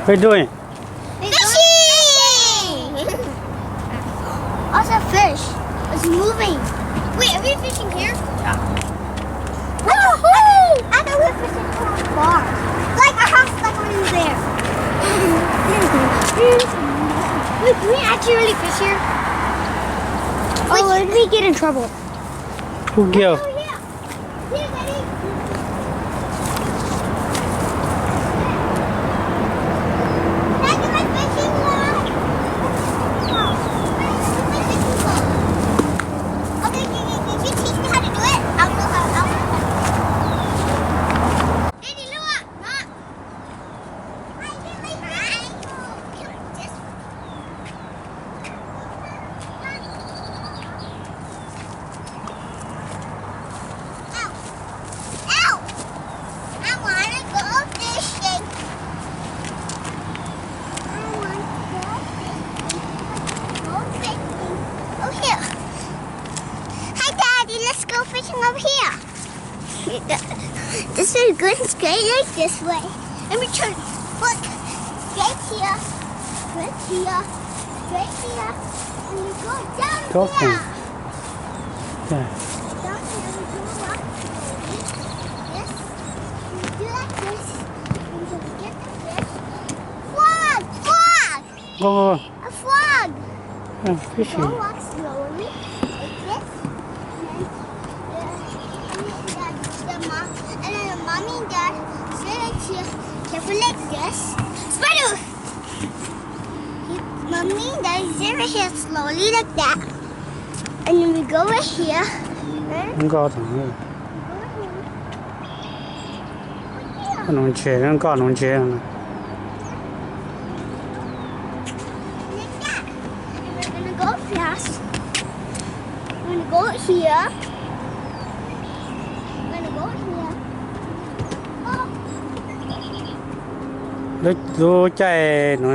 What are you doing? Fishing! Also fish. It's moving. Wait, are we fishing here? Yeah. Woohoo! I thought we were fishing from far. Like our house is like over there. Wait, can we actually really fish here? Oh, did we get in trouble? Who go? Oh, yeah. Here, Daddy. Can I get my fishing rod? Okay, can you teach me how to do it? I'll know how. Daddy, look. Mom. I get my ankle. Just. Ow! I want to go fishing. I want to go fishing. Go fishing. Oh, here. Hi, Daddy. Let's go fishing over here. This is good and straight like this way. Let me turn. Look. Straight here. Straight here. Straight here. And we go down Talking. here. Yeah. Down here we do a rock slowly. This. We do like this until we get the fish. Frog! Frog! Go, go, A frog! go. Go Fishing. walk slowly like this. And then the mommy and dad sit right here. Careful like this. Spider! Mommy and dad sit right here slowly like that. And then we go right here. Right? Không có thằng này. Nó nông chế, nó có nông chế này. Like that. And we're gonna go fast. We're gonna go here. We're gonna go here. Oh, Lúc chạy nó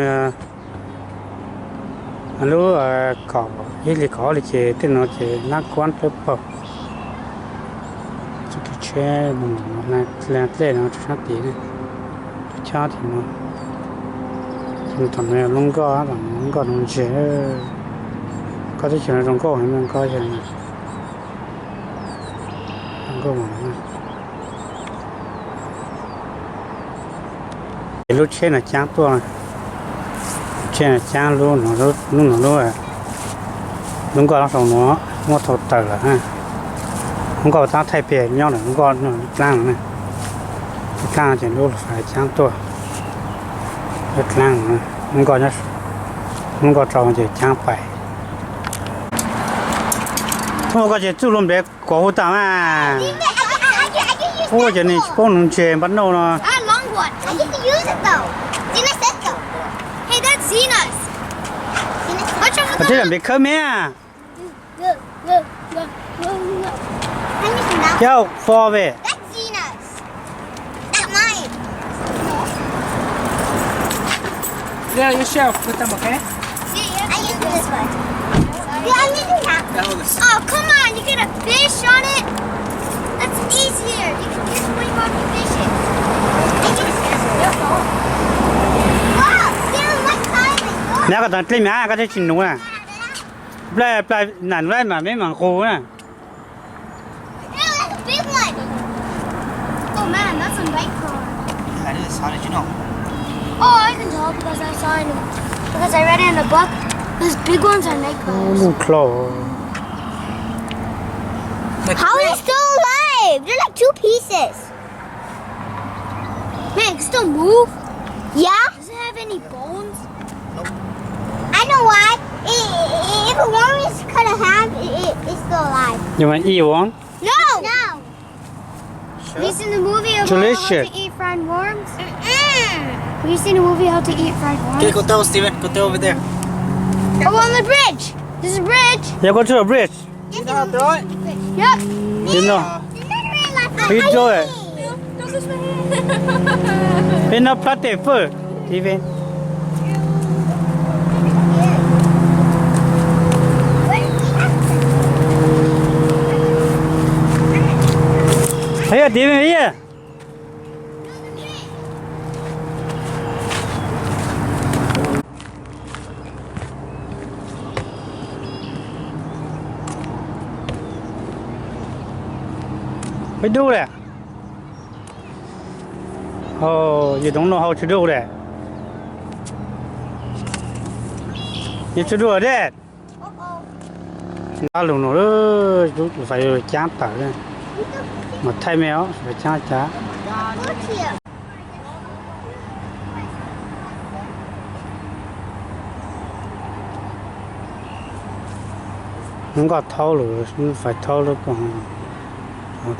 lúc cỏ ít thì chế tên nó chế nát quán tới bờ chút cái chế nó là nó chút tí này cha thì nó chúng thằng này lông có nó chế có thể chuyện lông có hay mình có chuyện lông có mà lúc chế là chán to này trên là chán luôn nó luôn đúng có nó sống nó một thầu tờ là ha không có ta thay bề nhau này không có nó lang này lang chỉ luôn phải chán to rất lang này không có tròn chỉ chán phải không có chỉ chú luôn để có hỗ trợ à ôi giờ này con nó chơi bắt đầu nó I long one. I get to use it though. Zena said so. Hey, that's Zena's. Watch out for thế là bị khơi mía Look. I'm using that. Yo, for về That's Zena's. Not mine. There, yourself. Put them, okay? I use this one. Yeah, I'm using that. Oh, come on. You get a fish on it. That's easier. You can just swim off the fishes. Wow, they're what size is yours? nếu có thằng chơi mía có thể chỉnh đúng à play nản play mà mấy mảng khô nè Ew, that's a big one. Oh man, that's a night crawler. That is. How did you know? Oh, I can tell because I saw it. Because I read it in a book. Those big ones are night crawlers. luôn claw How are they still alive? They're like two pieces. Man, it can still move? Yeah? Does it have any bones? Nope. I know why. If a worm is cut in half, it's still alive. nhưng mà y uống No! No. Have you seen the movie about how Delicious. to eat fried worms? Have you seen the movie How to Eat Fried Worms? Okay, go tell Steven. Go tell over there. Oh, on the bridge. There's a bridge. you go to the bridge You know how to throw it? Yep. you know you do it it's not plastic food even Here, Steven, here. We do that. Oh, you don't know how to do that. You should do that. Nó luôn rồi, phải chán tở lên. Mà thay méo phải chán chá. Look here. Nó có thâu rồi, nó phải thâu rồi còn.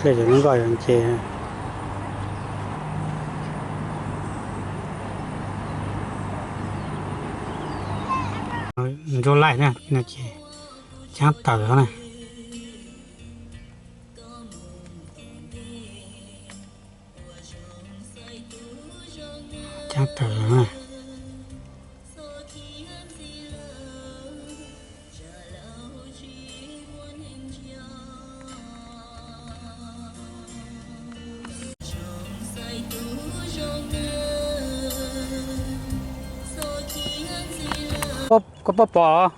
Thế thì nó gọi là chè. Vô lại nè, là chè. Chán tở này. Chán tở này. Có bò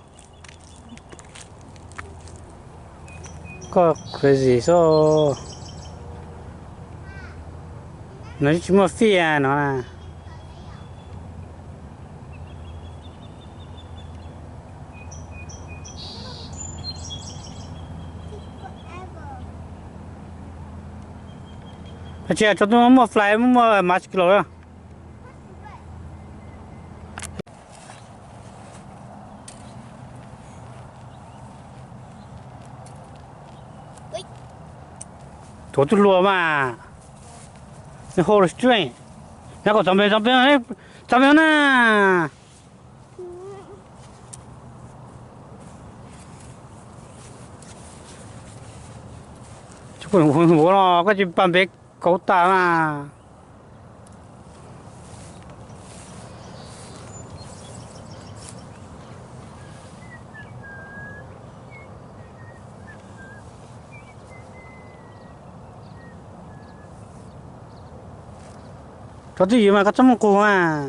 có cái gì số nó chỉ mà phi à nó là chị cho tôi mua fly mua match kilo đó. Tôi lùa mà cái hồ là chuyện nó có tầm bè đấy nè chú cũng bố nó có chỉ bằng bè cấu tả mà có gì mà có trong cô à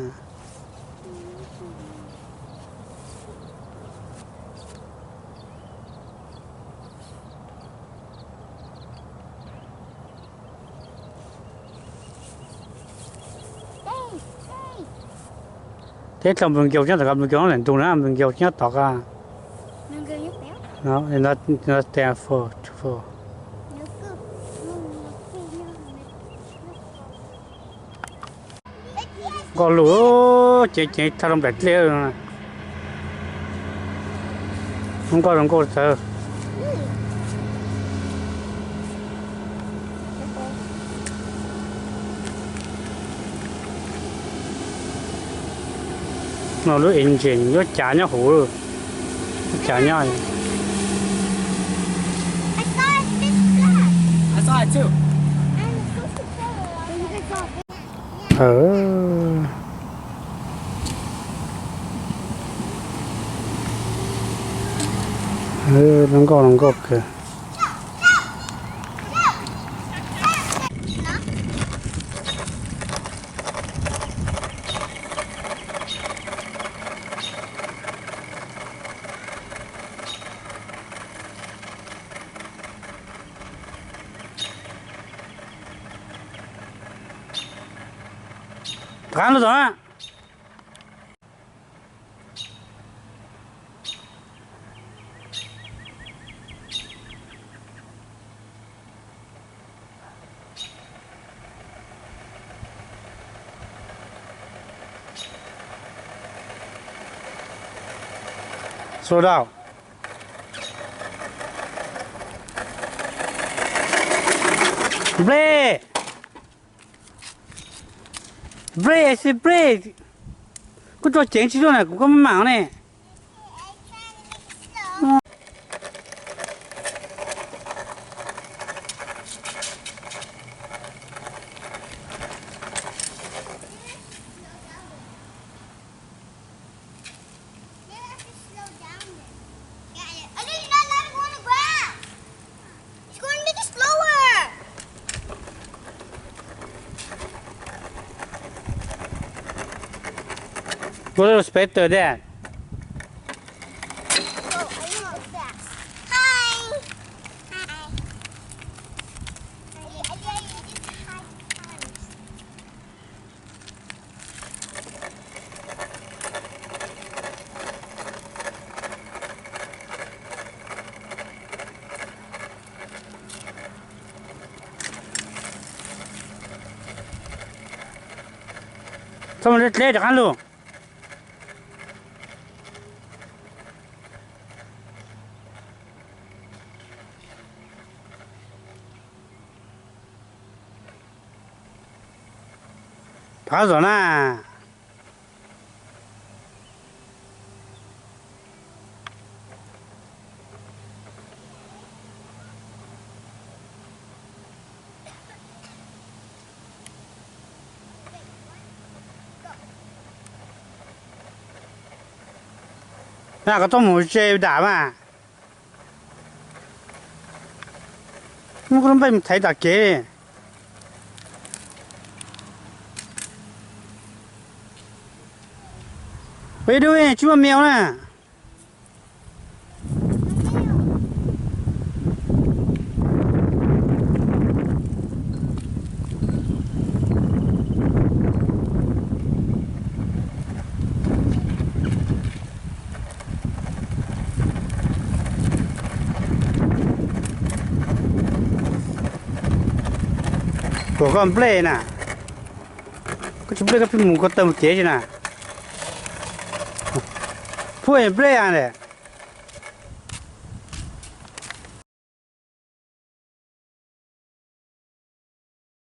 thế trong vườn kiều chắc là vườn kiều nó lên tù nữa vườn kiều chắc tọt à nó stand for có lúa chị thay lòng bẹt leo rồi không có sợ nó lúa in chuyện nó chả nhá hủ rồi chả nhá I saw it too. Nó có kìa Cán rồi đó. Slow down. Brake. Brake, I say brake. Cứ cho chén chỉ này cũng có mảng này. Go a little better there. Hi. Hi. 怎么这来着俺路？爬着呢。那个动物这大嘛，我可能被太大给。喂对喂，就没有了。我刚不来呢，我就不来个比木个等接去呢，不会不来样的。